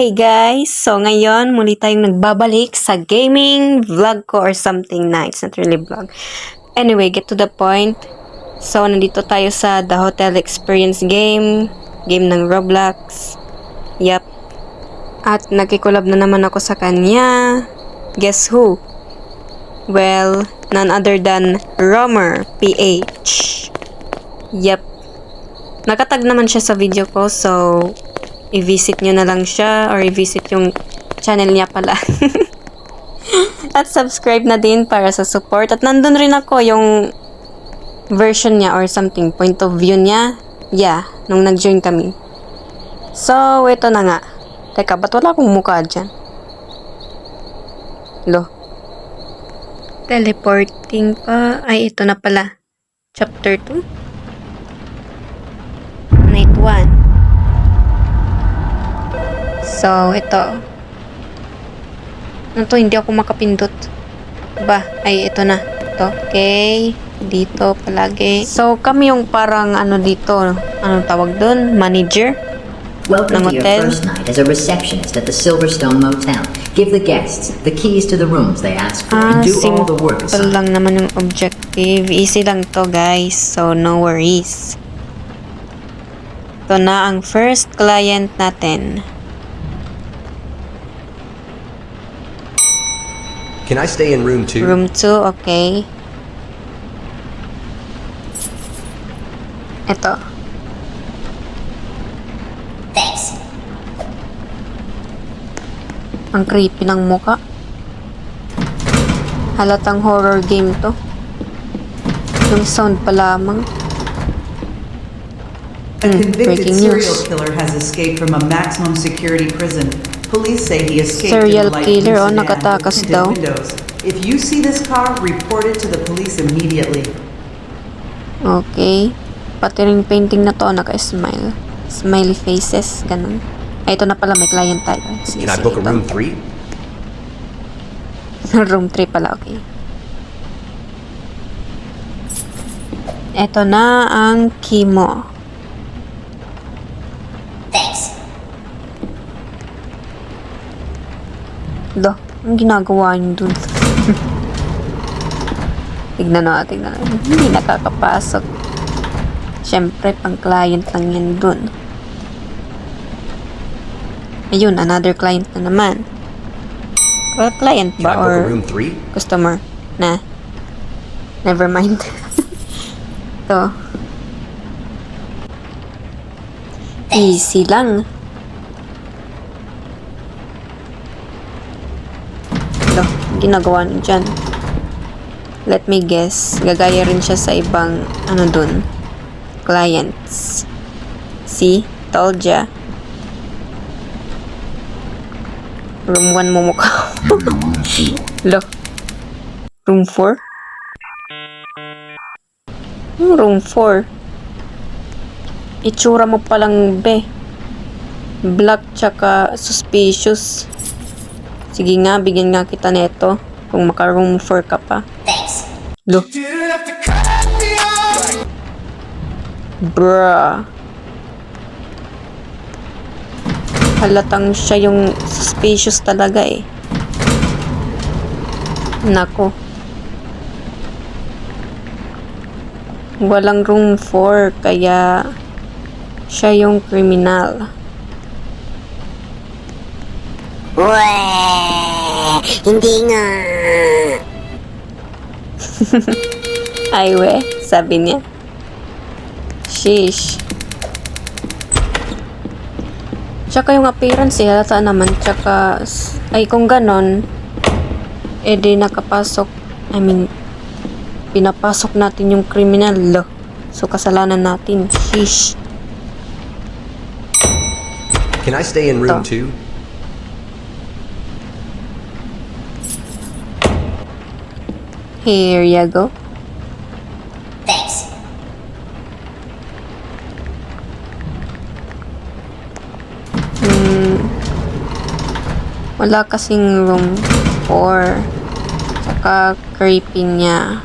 Hey guys! So ngayon, muli tayong nagbabalik sa gaming vlog ko or something na. It's not really vlog. Anyway, get to the point. So, nandito tayo sa The Hotel Experience game. Game ng Roblox. Yup. At nagkikulab na naman ako sa kanya. Guess who? Well, none other than Romer PH. Yup. Nakatag naman siya sa video ko, so i-visit nyo na lang siya or i-visit yung channel niya pala. At subscribe na din para sa support. At nandun rin ako yung version niya or something, point of view niya. Yeah, nung nag-join kami. So, ito na nga. Teka, ba't wala akong mukha dyan? Lo. Teleporting pa. Ay, ito na pala. Chapter 2. Night 1. So, ito. Ito, hindi ako makapindot. Ba? Ay, ito na. Ito. Okay. Dito palagi. So, kami yung parang ano dito. Anong tawag doon? Manager? Welcome ng to your hotel. first night as a receptionist at the Silverstone Motel. Give the guests the keys to the rooms they ask for and do all the work Simple assigned. lang naman yung objective. Easy lang to, guys. So, no worries. Ito na ang first client natin. Can I stay in room 2? Room 2, okay. Ito. Thanks. Ang creepy ng muka. Halatang horror game to. Yung sound pa lamang. A convicted breaking serial news. killer has escaped from a maximum security prison. Police say he escaped Serial in a light killer, blue sedan nakatakas with tinted daw. windows. If you see this car, report it to the police immediately. Okay. Pati rin painting na to, naka-smile. Smiley faces, ganun. Ay, ito na pala, may client tayo. Sige, Can I book a ito. room 3? Room 3 pala, okay. Ito na ang key mo. Thanks. Do, ang ginagawa niyo dun? Tignan natin. Hindi nakakapasok. Siyempre, pang client lang yan dun. Ayun, another client na naman. Well, client Can ba I book a or room 3? customer? Na. Never mind. To. Easy lang. Do, ginagawa niyo dyan. Let me guess. Gagaya rin siya sa ibang, ano dun, clients. See? Told ya. Room 1 mo mukha. Lo. Room 4? Room 4. Itsura mo palang be. Black tsaka suspicious. Sige nga, bigyan nga kita neto. Kung maka room 4 ka pa. Thanks. Lo. Bruh. Halatang siya yung suspicious talaga eh. Nako. Walang room 4 kaya siya yung criminal. Hindi nga. Ay we, sabi niya. Sheesh. Tsaka yung appearance eh, halata naman. Tsaka, ay kung ganon, edi nakapasok, I mean, pinapasok natin yung criminal, lo. So, kasalanan natin. Sheesh. Can I stay in room Ito. 2? Here you go. Thanks. Wala kasing room 4. Tsaka creepy niya.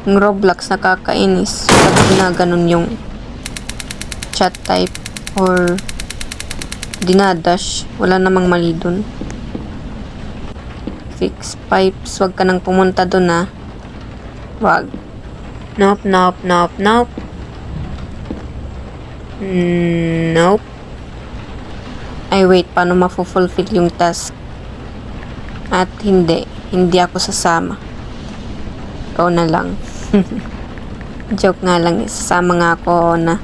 Yung Roblox nakakainis. Pag ginaganon yung chat type. Or dinadash. Wala namang mali dun. Fix pipes. Wag ka nang pumunta dun ha. Wag. Nope, nope, nope, nope. Nope. Ay, wait. Paano mafulfill yung task? At hindi. Hindi ako sasama. Ikaw na lang. Joke nga lang. Sasama nga ako na.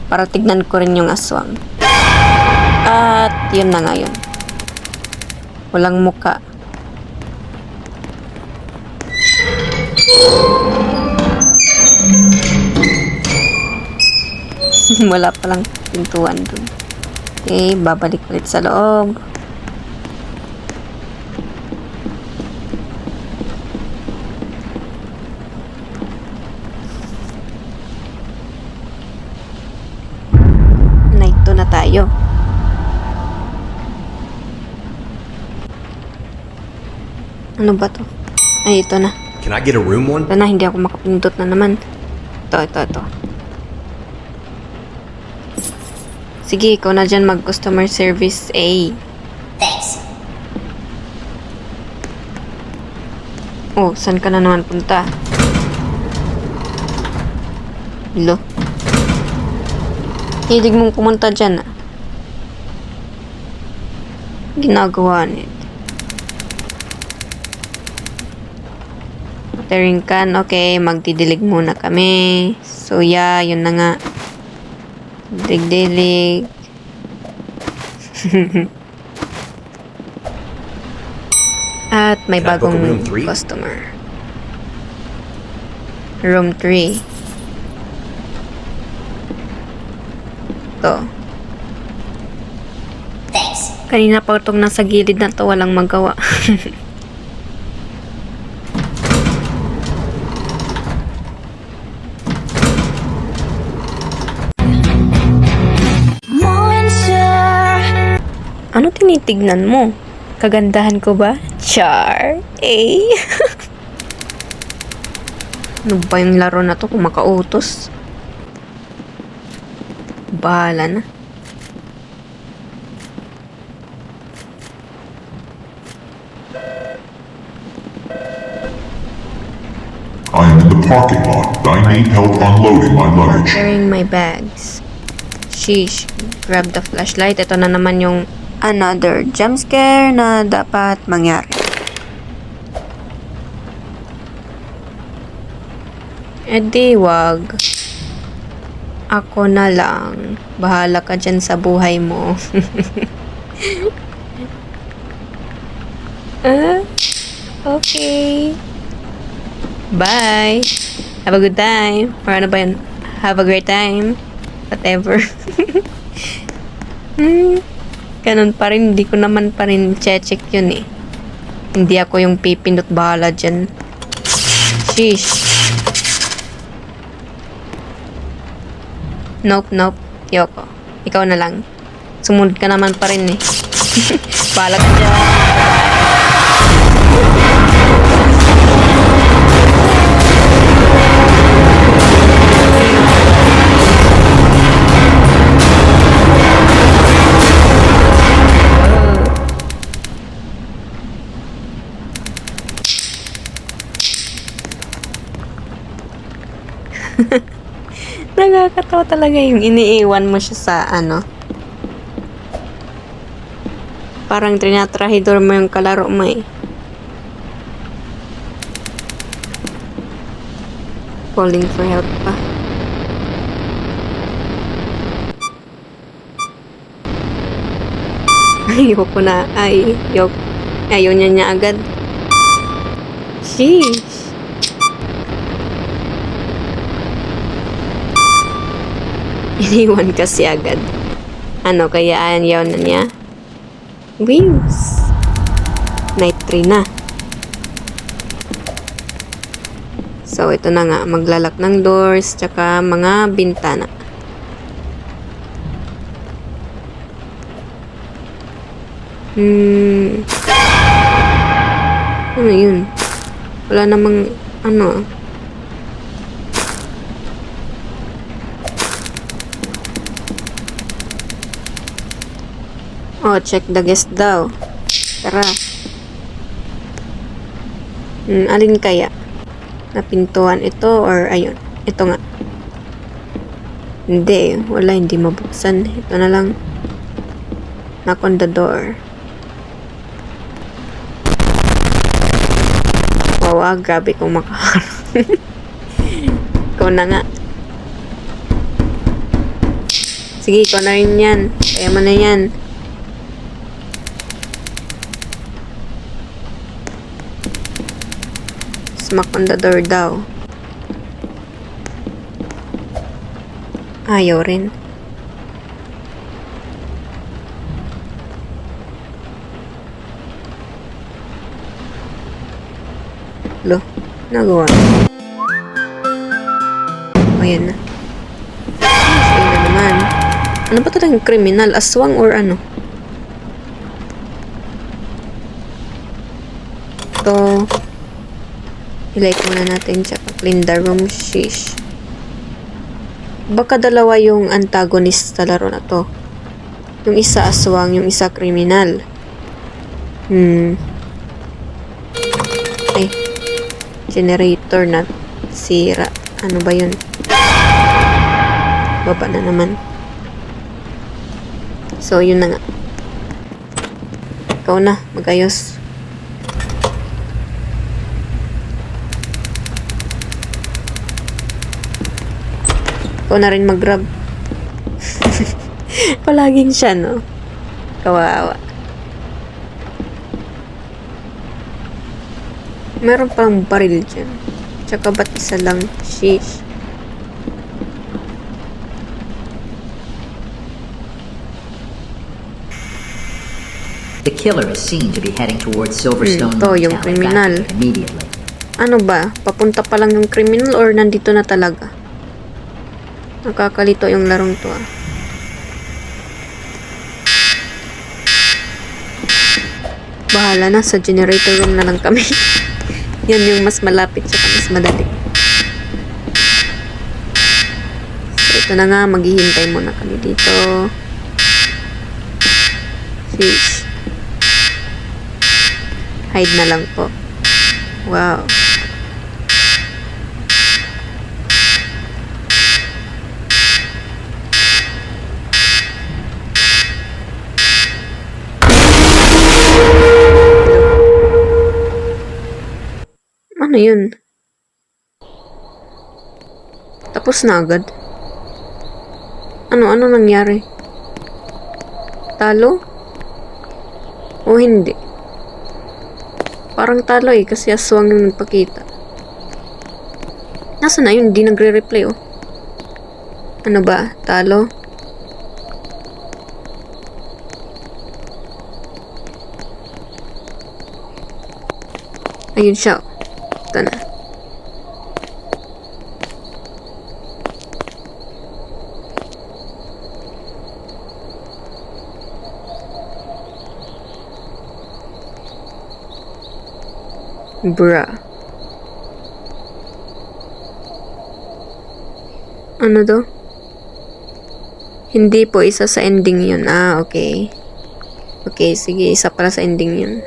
Para tignan ko rin yung aswang. At yun na nga yun. Walang muka. Wala palang pintuan dun. Okay, babalik ulit sa loob. Night 2 na tayo. Ano ba to? Ay, ito na. Can I get a room one? Ito na, hindi ako makapindot na naman. Ito. Sige, ikaw na dyan mag-customer service A. Thanks. Oh, saan ka na naman punta? Hello? Hilig mong pumunta dyan ah. Ginagawa niya. Watering can, okay, magdidilig muna kami. So yeah, yun na nga. Dilig. At may Can I book a bagong room 3? customer. Room 3. To. Thanks. Kanina pa itong nasa gilid na to, walang magawa. Ano tinitignan mo? Kagandahan ko ba? Char. Eh. Ano ba yung laro na to kung makautos? Bahala na. I am in the parking lot. I need help unloading my luggage. Carrying my bags. Sheesh. Grab the flashlight. Ito na naman yung another jump scare na dapat mangyari. Eh di wag. Ako na lang. Bahala ka dyan sa buhay mo. Okay. Bye. Have a good time. Or ano ba yun? Have a great time. Whatever. Ganun pa rin. Hindi ko naman pa rin check yun eh. Hindi ako yung pipindot bahala dyan. Sheesh. Nope. Yoko. Ikaw na lang. Sumunod ka naman pa rin eh. Bahala ka dyan. Nakakatawa talaga yung iniiwan mo siya sa ano. Parang trinatrahidor mo yung kalaro mo eh. Calling for help pa. Ayoko na. Ayaw niya agad. Sheesh. Iniwan kasi agad. Ano, kaya ayaw na niya? Wings. Night 3 na. So, ito na nga. Maglalak ng doors, tsaka mga bintana. Ano yun? Wala namang, ano. Oh, check the guest daw. Tara. Alin kaya? Napintuan ito or ayun? Ito nga. Hindi. Wala, hindi mabuksan. Ito na lang. Knock on the door. Wow, grabe kung makaharap. Ikaw na nga. Sige, ikaw na rin yan. Kaya mo na yan. Smack on the door daw. Ayaw rin. Lo, nagawa. O, yan na. Sige na naman. Ano ba talagang kriminal? Aswang or ano? Ito. I-light muna natin. Tsaka clean the room. Sheesh. Baka dalawa yung antagonist sa laro na to. Yung isa aswang, yung isa kriminal. Ay. Generator na sira. Ano ba yun? Baba na naman. So, yun na nga. Ikaw na, magayos. Ikaw na rin mag-grab. Palaging siya, no? Kawawa. Meron pang baril dyan. Tsaka ba't isa lang? Sheesh. The killer is seen to be heading towards Silverstone to, yung Motel. kriminal. Evacuate immediately. Ano ba? Papunta pa lang yung criminal or nandito na talaga? Nakakalito yung larong to, ah. Bahala na, sa generator room na lang kami. Yan yung mas malapit tsaka mas madali. So, ito na nga, maghihintay muna kami dito. Sheesh. Hide na lang po. Wow. Ano yun? Tapos na agad? Ano nangyari? Talo? O hindi? Parang talo eh, kasi aswang yung nagpakita. Nasaan na yun? Hindi nagre-replay oh. Ano ba? Talo? Ayun siya. Ito na. Bruh. Ano to? Hindi po, isa sa ending yun. Ah, okay. Okay, sige, isa pala sa ending yun.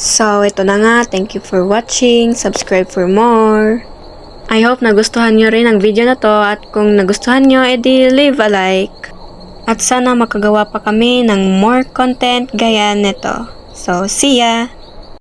So, ito na nga. Thank you for watching. Subscribe for more. I hope nagustuhan nyo rin ang video na to. At kung nagustuhan nyo, edi leave a like. At sana makagawa pa kami ng more content gaya nito. So, see ya!